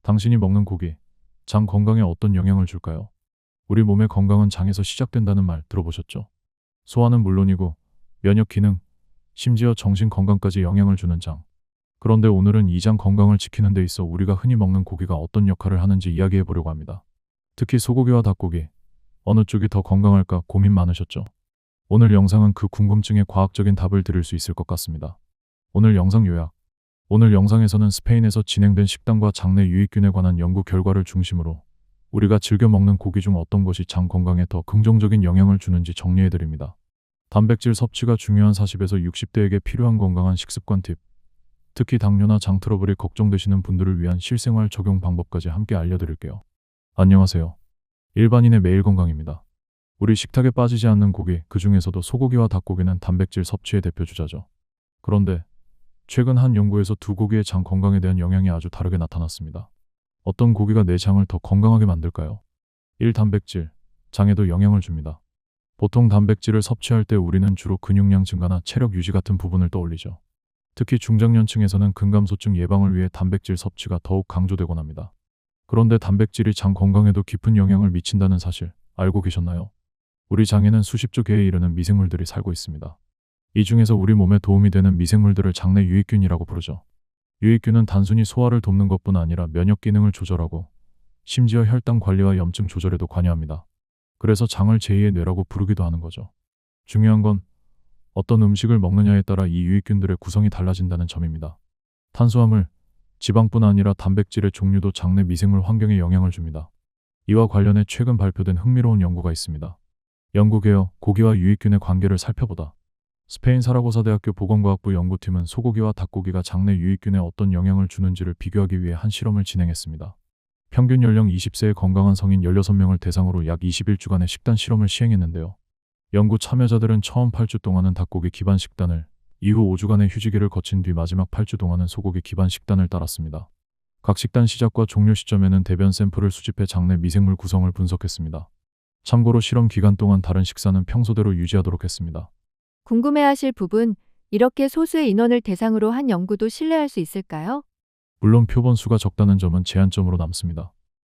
당신이 먹는 고기, 장 건강에 어떤 영향을 줄까요? 우리 몸의 건강은 장에서 시작된다는 말 들어보셨죠? 소화는 물론이고 면역 기능, 심지어 정신 건강까지 영향을 주는 장. 그런데 오늘은 이 장 건강을 지키는 데 있어 우리가 흔히 먹는 고기가 어떤 역할을 하는지 이야기해 보려고 합니다. 특히 소고기와 닭고기, 어느 쪽이 더 건강할까 고민 많으셨죠? 오늘 영상은 그 궁금증에 과학적인 답을 드릴 수 있을 것 같습니다. 오늘 영상 요약. 오늘 영상에서는 스페인에서 진행된 식단과 장내 유익균에 관한 연구 결과를 중심으로 우리가 즐겨 먹는 고기 중 어떤 것이 장 건강에 더 긍정적인 영향을 주는지 정리해 드립니다. 단백질 섭취가 중요한 40에서 60대에게 필요한 건강한 식습관 팁, 특히 당뇨나 장 트러블이 걱정되시는 분들을 위한 실생활 적용 방법까지 함께 알려드릴게요. 안녕하세요. 일반인의 매일 건강입니다. 우리 식탁에 빠지지 않는 고기, 그 중에서도 소고기와 닭고기는 단백질 섭취의 대표 주자죠. 그런데 최근 한 연구에서 두 고기의 장 건강에 대한 영향이 아주 다르게 나타났습니다. 어떤 고기가 내 장을 더 건강하게 만들까요? 1. 단백질, 장에도 영향을 줍니다. 보통 단백질을 섭취할 때 우리는 주로 근육량 증가나 체력 유지 같은 부분을 떠올리죠. 특히 중장년층에서는 근감소증 예방을 위해 단백질 섭취가 더욱 강조되곤 합니다. 그런데 단백질이 장 건강에도 깊은 영향을 미친다는 사실 알고 계셨나요? 우리 장에는 수십조 개에 이르는 미생물들이 살고 있습니다. 이 중에서 우리 몸에 도움이 되는 미생물들을 장내 유익균이라고 부르죠. 유익균은 단순히 소화를 돕는 것뿐 아니라 면역 기능을 조절하고 심지어 혈당 관리와 염증 조절에도 관여합니다. 그래서 장을 제2의 뇌라고 부르기도 하는 거죠. 중요한 건 어떤 음식을 먹느냐에 따라 이 유익균들의 구성이 달라진다는 점입니다. 탄수화물, 지방뿐 아니라 단백질의 종류도 장내 미생물 환경에 영향을 줍니다. 이와 관련해 최근 발표된 흥미로운 연구가 있습니다. 연구개요, 고기와 유익균의 관계를 살펴보다. 스페인 사라고사 대학교 보건과학부 연구팀은 소고기와 닭고기가 장내 유익균에 어떤 영향을 주는지를 비교하기 위해 한 실험을 진행했습니다. 평균 연령 20세의 건강한 성인 16명을 대상으로 약 21주간의 식단 실험을 시행했는데요. 연구 참여자들은 처음 8주 동안은 닭고기 기반 식단을, 이후 5주간의 휴지기를 거친 뒤 마지막 8주 동안은 소고기 기반 식단을 따랐습니다. 각 식단 시작과 종료 시점에는 대변 샘플을 수집해 장내 미생물 구성을 분석했습니다. 참고로 실험 기간 동안 다른 식사는 평소대로 유지하도록 했습니다. 궁금해하실 부분, 이렇게 소수의 인원을 대상으로 한 연구도 신뢰할 수 있을까요? 물론 표본 수가 적다는 점은 제한점으로 남습니다.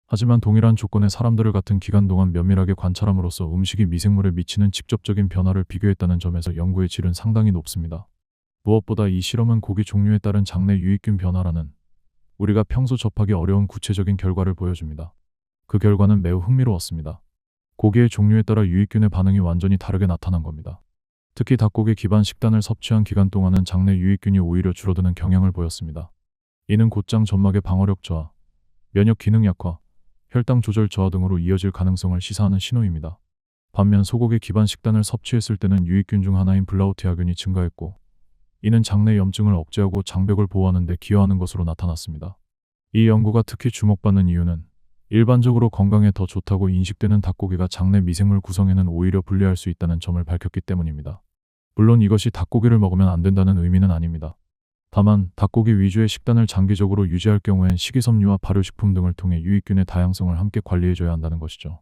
하지만 동일한 조건의 사람들을 같은 기간 동안 면밀하게 관찰함으로써 음식이 미생물에 미치는 직접적인 변화를 비교했다는 점에서 연구의 질은 상당히 높습니다. 무엇보다 이 실험은 고기 종류에 따른 장내 유익균 변화라는 우리가 평소 접하기 어려운 구체적인 결과를 보여줍니다. 그 결과는 매우 흥미로웠습니다. 고기의 종류에 따라 유익균의 반응이 완전히 다르게 나타난 겁니다. 특히 닭고기 기반 식단을 섭취한 기간 동안은 장내 유익균이 오히려 줄어드는 경향을 보였습니다. 이는 곧장 점막의 방어력 저하, 면역 기능 약화, 혈당 조절 저하 등으로 이어질 가능성을 시사하는 신호입니다. 반면 소고기 기반 식단을 섭취했을 때는 유익균 중 하나인 블라우티아균이 증가했고, 이는 장내 염증을 억제하고 장벽을 보호하는 데 기여하는 것으로 나타났습니다. 이 연구가 특히 주목받는 이유는 일반적으로 건강에 더 좋다고 인식되는 닭고기가 장내 미생물 구성에는 오히려 불리할 수 있다는 점을 밝혔기 때문입니다. 물론 이것이 닭고기를 먹으면 안 된다는 의미는 아닙니다. 다만 닭고기 위주의 식단을 장기적으로 유지할 경우엔 식이섬유와 발효식품 등을 통해 유익균의 다양성을 함께 관리해줘야 한다는 것이죠.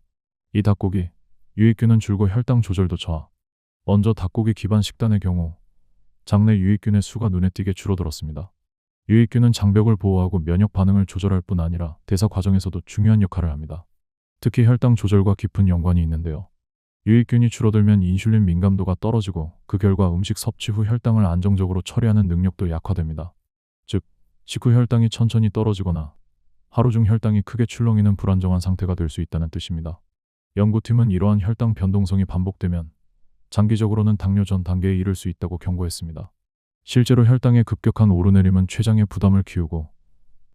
이 닭고기, 유익균은 줄고 혈당 조절도 저하. 먼저 닭고기 기반 식단의 경우 장내 유익균의 수가 눈에 띄게 줄어들었습니다. 유익균은 장벽을 보호하고 면역 반응을 조절할 뿐 아니라 대사 과정에서도 중요한 역할을 합니다. 특히 혈당 조절과 깊은 연관이 있는데요. 유익균이 줄어들면 인슐린 민감도가 떨어지고 그 결과 음식 섭취 후 혈당을 안정적으로 처리하는 능력도 약화됩니다. 즉, 식후 혈당이 천천히 떨어지거나 하루 중 혈당이 크게 출렁이는 불안정한 상태가 될 수 있다는 뜻입니다. 연구팀은 이러한 혈당 변동성이 반복되면 장기적으로는 당뇨 전 단계에 이를 수 있다고 경고했습니다. 실제로 혈당의 급격한 오르내림은 췌장의 부담을 키우고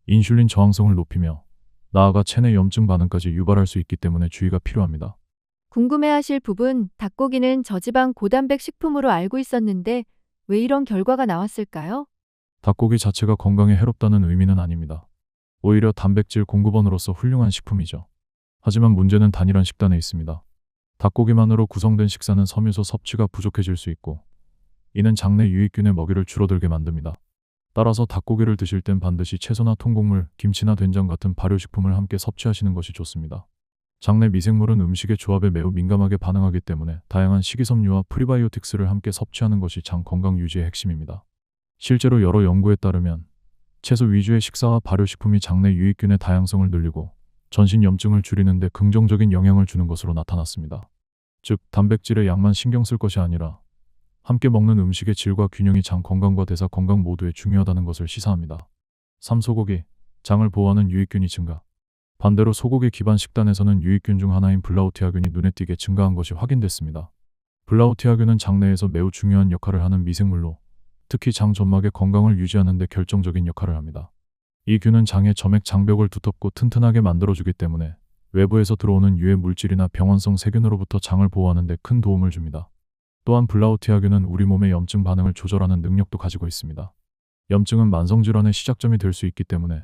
인슐린 저항성을 높이며 나아가 체내 염증 반응까지 유발할 수 있기 때문에 주의가 필요합니다. 궁금해하실 부분, 닭고기는 저지방 고단백 식품으로 알고 있었는데 왜 이런 결과가 나왔을까요? 닭고기 자체가 건강에 해롭다는 의미는 아닙니다. 오히려 단백질 공급원으로서 훌륭한 식품이죠. 하지만 문제는 단일한 식단에 있습니다. 닭고기만으로 구성된 식사는 섬유소 섭취가 부족해질 수 있고 이는 장내 유익균의 먹이를 줄어들게 만듭니다. 따라서 닭고기를 드실 땐 반드시 채소나 통곡물, 김치나 된장 같은 발효식품을 함께 섭취하시는 것이 좋습니다. 장내 미생물은 음식의 조합에 매우 민감하게 반응하기 때문에 다양한 식이섬유와 프리바이오틱스를 함께 섭취하는 것이 장 건강 유지의 핵심입니다. 실제로 여러 연구에 따르면 채소 위주의 식사와 발효식품이 장내 유익균의 다양성을 늘리고 전신 염증을 줄이는 데 긍정적인 영향을 주는 것으로 나타났습니다. 즉, 단백질의 양만 신경 쓸 것이 아니라 함께 먹는 음식의 질과 균형이 장 건강과 대사 건강 모두에 중요하다는 것을 시사합니다. 3. 소고기, 장을 보호하는 유익균이 증가. 반대로 소고기 기반 식단에서는 유익균 중 하나인 블라우티아균이 눈에 띄게 증가한 것이 확인됐습니다. 블라우티아균은 장내에서 매우 중요한 역할을 하는 미생물로 특히 장 점막의 건강을 유지하는 데 결정적인 역할을 합니다. 이 균은 장의 점액 장벽을 두텁고 튼튼하게 만들어주기 때문에 외부에서 들어오는 유해 물질이나 병원성 세균으로부터 장을 보호하는 데 큰 도움을 줍니다. 또한 블라우티아균은 우리 몸의 염증 반응을 조절하는 능력도 가지고 있습니다. 염증은 만성질환의 시작점이 될 수 있기 때문에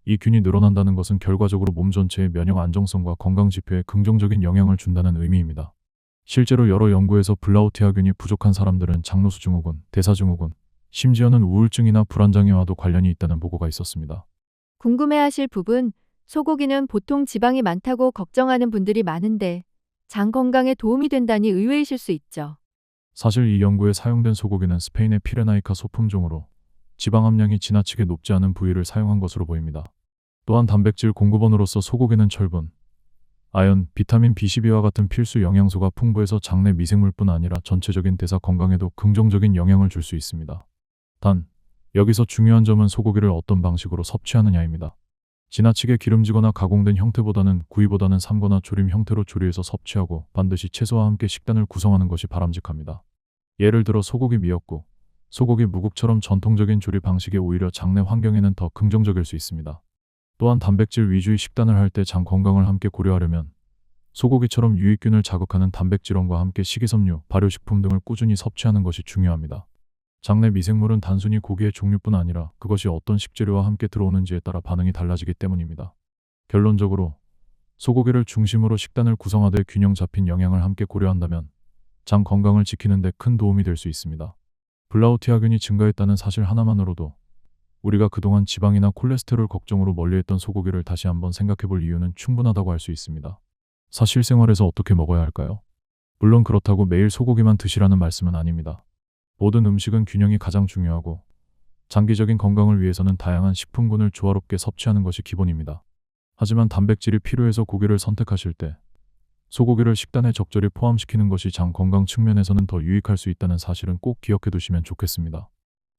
이 균이 늘어난다는 것은 결과적으로 몸 전체의 면역 안정성과 건강 지표에 긍정적인 영향을 준다는 의미입니다. 실제로 여러 연구에서 블라우티아균이 부족한 사람들은 장노수 증후군, 대사 증후군, 심지어는 우울증이나 불안장애와도 관련이 있다는 보고가 있었습니다. 궁금해하실 부분, 소고기는 보통 지방이 많다고 걱정하는 분들이 많은데 장 건강에 도움이 된다니 의외이실 수 있죠. 사실 이 연구에 사용된 소고기는 스페인의 피레나이카 소품종으로 지방 함량이 지나치게 높지 않은 부위를 사용한 것으로 보입니다. 또한 단백질 공급원으로서 소고기는 철분, 아연, 비타민 B12와 같은 필수 영양소가 풍부해서 장내 미생물뿐 아니라 전체적인 대사 건강에도 긍정적인 영향을 줄 수 있습니다. 단, 여기서 중요한 점은 소고기를 어떤 방식으로 섭취하느냐입니다. 지나치게 기름지거나 가공된 형태보다는 구이보다는 삶거나 조림 형태로 조리해서 섭취하고 반드시 채소와 함께 식단을 구성하는 것이 바람직합니다. 예를 들어 소고기 미역국, 소고기 무국처럼 전통적인 조리 방식이 오히려 장내 환경에는 더 긍정적일 수 있습니다. 또한 단백질 위주의 식단을 할 때 장 건강을 함께 고려하려면 소고기처럼 유익균을 자극하는 단백질원과 함께 식이섬유, 발효식품 등을 꾸준히 섭취하는 것이 중요합니다. 장내 미생물은 단순히 고기의 종류뿐 아니라 그것이 어떤 식재료와 함께 들어오는지에 따라 반응이 달라지기 때문입니다. 결론적으로 소고기를 중심으로 식단을 구성하되 균형 잡힌 영양을 함께 고려한다면 장 건강을 지키는 데 큰 도움이 될 수 있습니다. 블라우티아균이 증가했다는 사실 하나만으로도 우리가 그동안 지방이나 콜레스테롤 걱정으로 멀리했던 소고기를 다시 한번 생각해볼 이유는 충분하다고 할 수 있습니다. 사실생활에서 어떻게 먹어야 할까요? 물론 그렇다고 매일 소고기만 드시라는 말씀은 아닙니다. 모든 음식은 균형이 가장 중요하고 장기적인 건강을 위해서는 다양한 식품군을 조화롭게 섭취하는 것이 기본입니다. 하지만 단백질이 필요해서 고기를 선택하실 때 소고기를 식단에 적절히 포함시키는 것이 장 건강 측면에서는 더 유익할 수 있다는 사실은 꼭 기억해 두시면 좋겠습니다.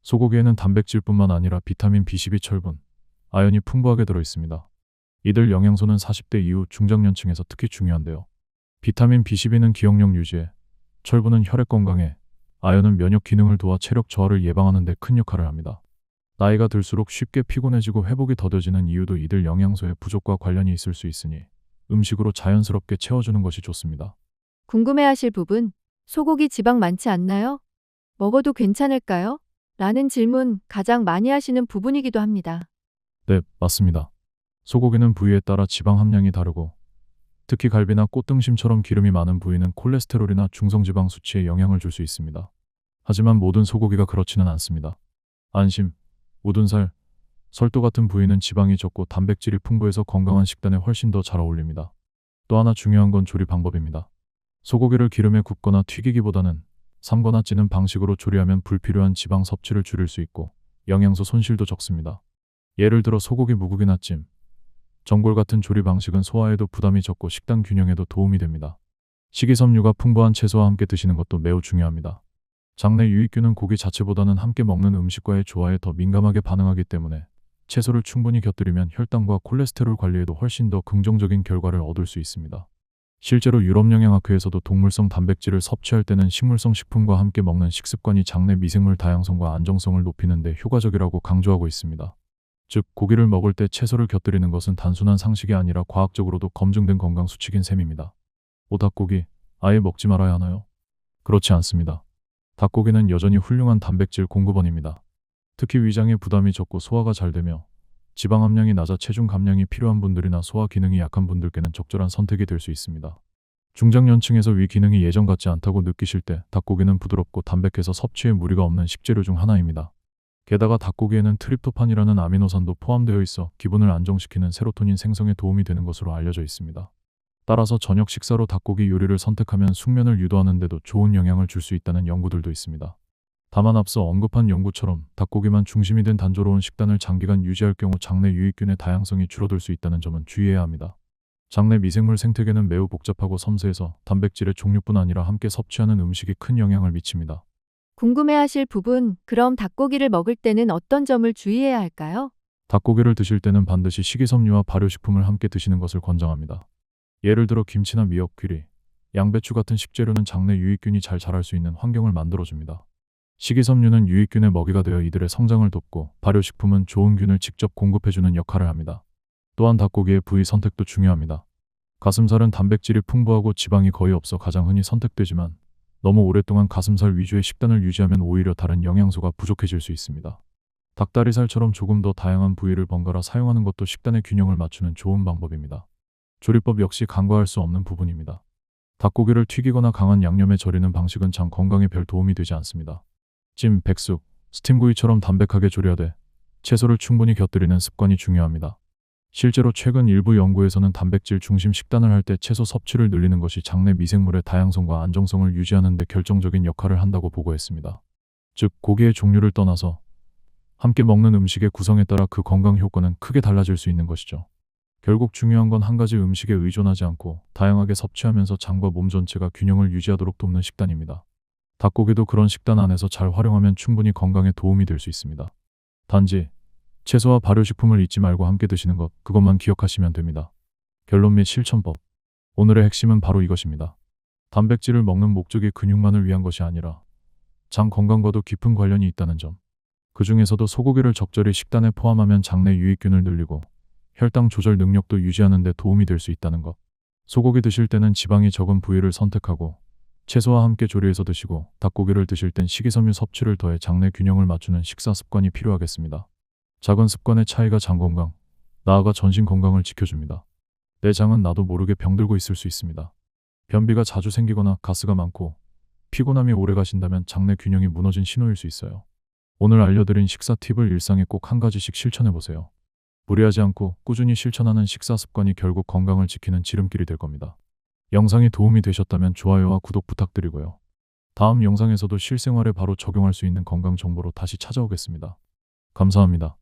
소고기에는 단백질뿐만 아니라 비타민 B12, 철분, 아연이 풍부하게 들어있습니다. 이들 영양소는 40대 이후 중장년층에서 특히 중요한데요. 비타민 B12는 기억력 유지에, 철분은 혈액 건강에, 아연은 면역 기능을 도와 체력 저하를 예방하는 데 큰 역할을 합니다. 나이가 들수록 쉽게 피곤해지고 회복이 더뎌지는 이유도 이들 영양소의 부족과 관련이 있을 수 있으니 음식으로 자연스럽게 채워주는 것이 좋습니다. 궁금해하실 부분, 소고기 지방 많지 않나요? 먹어도 괜찮을까요? 라는 질문 가장 많이 하시는 부분이기도 합니다. 네, 맞습니다. 소고기는 부위에 따라 지방 함량이 다르고 특히 갈비나 꽃등심처럼 기름이 많은 부위는 콜레스테롤이나 중성지방 수치에 영향을 줄 수 있습니다. 하지만 모든 소고기가 그렇지는 않습니다. 안심, 우둔살, 설도 같은 부위는 지방이 적고 단백질이 풍부해서 건강한 식단에 훨씬 더 잘 어울립니다. 또 하나 중요한 건 조리 방법입니다. 소고기를 기름에 굽거나 튀기기보다는 삶거나 찌는 방식으로 조리하면 불필요한 지방 섭취를 줄일 수 있고 영양소 손실도 적습니다. 예를 들어 소고기 무국이나 찜, 전골 같은 조리 방식은 소화에도 부담이 적고 식단 균형에도 도움이 됩니다. 식이섬유가 풍부한 채소와 함께 드시는 것도 매우 중요합니다. 장내 유익균은 고기 자체보다는 함께 먹는 음식과의 조화에 더 민감하게 반응하기 때문에 채소를 충분히 곁들이면 혈당과 콜레스테롤 관리에도 훨씬 더 긍정적인 결과를 얻을 수 있습니다. 실제로 유럽영양학회에서도 동물성 단백질을 섭취할 때는 식물성 식품과 함께 먹는 식습관이 장내 미생물 다양성과 안정성을 높이는 데 효과적이라고 강조하고 있습니다. 즉, 고기를 먹을 때 채소를 곁들이는 것은 단순한 상식이 아니라 과학적으로도 검증된 건강 수칙인 셈입니다. 닭고기, 아예 먹지 말아야 하나요? 그렇지 않습니다. 닭고기는 여전히 훌륭한 단백질 공급원입니다. 특히 위장에 부담이 적고 소화가 잘 되며 지방 함량이 낮아 체중 감량이 필요한 분들이나 소화 기능이 약한 분들께는 적절한 선택이 될 수 있습니다. 중장년층에서 위 기능이 예전 같지 않다고 느끼실 때 닭고기는 부드럽고 담백해서 섭취에 무리가 없는 식재료 중 하나입니다. 게다가 닭고기에는 트립토판이라는 아미노산도 포함되어 있어 기분을 안정시키는 세로토닌 생성에 도움이 되는 것으로 알려져 있습니다. 따라서 저녁 식사로 닭고기 요리를 선택하면 숙면을 유도하는 데도 좋은 영향을 줄 수 있다는 연구들도 있습니다. 다만 앞서 언급한 연구처럼 닭고기만 중심이 된 단조로운 식단을 장기간 유지할 경우 장내 유익균의 다양성이 줄어들 수 있다는 점은 주의해야 합니다. 장내 미생물 생태계는 매우 복잡하고 섬세해서 단백질의 종류뿐 아니라 함께 섭취하는 음식이 큰 영향을 미칩니다. 궁금해하실 부분, 그럼 닭고기를 먹을 때는 어떤 점을 주의해야 할까요? 닭고기를 드실 때는 반드시 식이섬유와 발효식품을 함께 드시는 것을 권장합니다. 예를 들어 김치나 미역, 귀리, 양배추 같은 식재료는 장내 유익균이 잘 자랄 수 있는 환경을 만들어줍니다. 식이섬유는 유익균의 먹이가 되어 이들의 성장을 돕고 발효식품은 좋은 균을 직접 공급해주는 역할을 합니다. 또한 닭고기의 부위 선택도 중요합니다. 가슴살은 단백질이 풍부하고 지방이 거의 없어 가장 흔히 선택되지만 너무 오랫동안 가슴살 위주의 식단을 유지하면 오히려 다른 영양소가 부족해질 수 있습니다. 닭다리살처럼 조금 더 다양한 부위를 번갈아 사용하는 것도 식단의 균형을 맞추는 좋은 방법입니다. 조리법 역시 간과할 수 없는 부분입니다. 닭고기를 튀기거나 강한 양념에 절이는 방식은 장 건강에 별 도움이 되지 않습니다. 찜, 백숙, 스팀구이처럼 담백하게 조려되 채소를 충분히 곁들이는 습관이 중요합니다. 실제로 최근 일부 연구에서는 단백질 중심 식단을 할 때 채소 섭취를 늘리는 것이 장내 미생물의 다양성과 안정성을 유지하는 데 결정적인 역할을 한다고 보고했습니다. 즉, 고기의 종류를 떠나서 함께 먹는 음식의 구성에 따라 그 건강 효과는 크게 달라질 수 있는 것이죠. 결국 중요한 건 한 가지 음식에 의존하지 않고 다양하게 섭취하면서 장과 몸 전체가 균형을 유지하도록 돕는 식단입니다. 닭고기도 그런 식단 안에서 잘 활용하면 충분히 건강에 도움이 될 수 있습니다. 단지 채소와 발효식품을 잊지 말고 함께 드시는 것, 그것만 기억하시면 됩니다. 결론 및 실천법. 오늘의 핵심은 바로 이것입니다. 단백질을 먹는 목적이 근육만을 위한 것이 아니라 장 건강과도 깊은 관련이 있다는 점. 그 중에서도 소고기를 적절히 식단에 포함하면 장내 유익균을 늘리고 혈당 조절 능력도 유지하는 데 도움이 될 수 있다는 것. 소고기 드실 때는 지방이 적은 부위를 선택하고 채소와 함께 조리해서 드시고 닭고기를 드실 땐 식이섬유 섭취를 더해 장내 균형을 맞추는 식사 습관이 필요하겠습니다. 작은 습관의 차이가 장 건강, 나아가 전신 건강을 지켜줍니다. 내 장은 나도 모르게 병들고 있을 수 있습니다. 변비가 자주 생기거나 가스가 많고 피곤함이 오래 가신다면 장내 균형이 무너진 신호일 수 있어요. 오늘 알려드린 식사 팁을 일상에 꼭 한 가지씩 실천해보세요. 무리하지 않고 꾸준히 실천하는 식사 습관이 결국 건강을 지키는 지름길이 될 겁니다. 영상이 도움이 되셨다면 좋아요와 구독 부탁드리고요. 다음 영상에서도 실생활에 바로 적용할 수 있는 건강 정보로 다시 찾아오겠습니다. 감사합니다.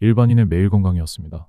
일반인의 매일 건강이었습니다.